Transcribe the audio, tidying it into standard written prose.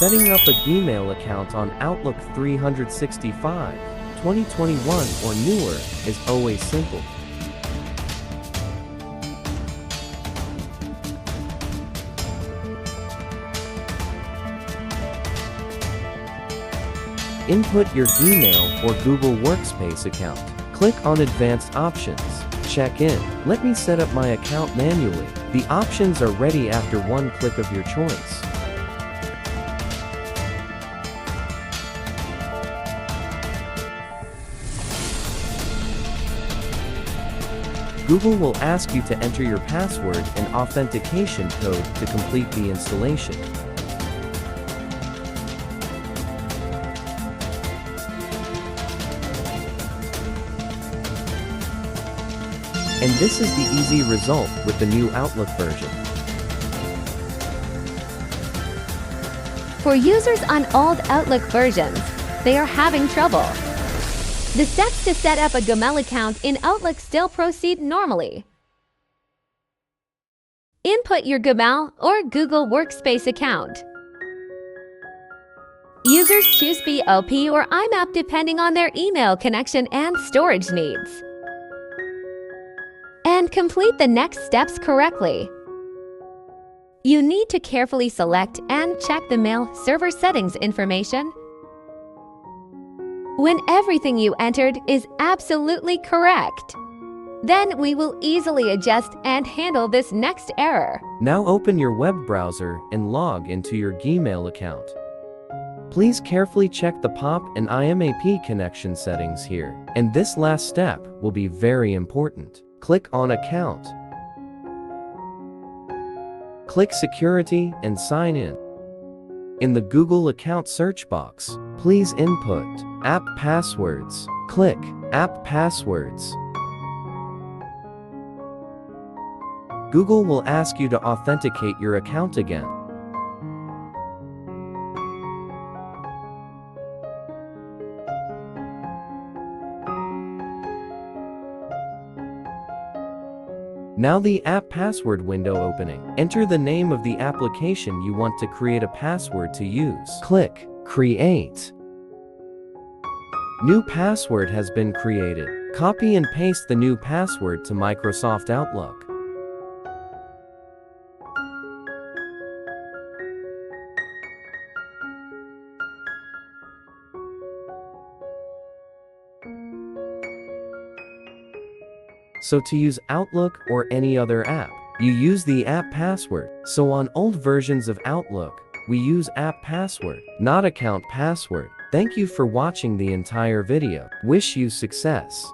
Setting up a Gmail account on Outlook 365, 2021 or newer is always simple. Input your Gmail or Google Workspace account. Click on Advanced Options. Check in. Let me set up my account manually. The options are ready after one click of your choice. Google will ask you to enter your password and authentication code to complete the installation. And this is the easy result with the new Outlook version. For users on old Outlook versions, they are having trouble. The steps to set up a Gmail account in Outlook still proceed normally. Input your Gmail or Google Workspace account. Users choose POP or IMAP depending on their email connection and storage needs. And complete the next steps correctly. You need to carefully select and check the mail server settings information. When everything you entered is absolutely correct, then we will easily adjust and handle this next error. Now open your web browser and log into your Gmail account. Please carefully check the POP and IMAP connection settings here, and this last step will be very important. Click on Account. Click Security and Sign In. In the Google account search box, please input App Passwords. Click App Passwords. Google will ask you to authenticate your account again. Now the app password window opening. Enter the name of the application you want to create a password to use. Click Create. New password has been created. Copy and paste the new password to Microsoft Outlook. So to use Outlook or any other app, you use the app password. So on old versions of Outlook, we use app password, not account password. Thank you for watching the entire video. Wish you success.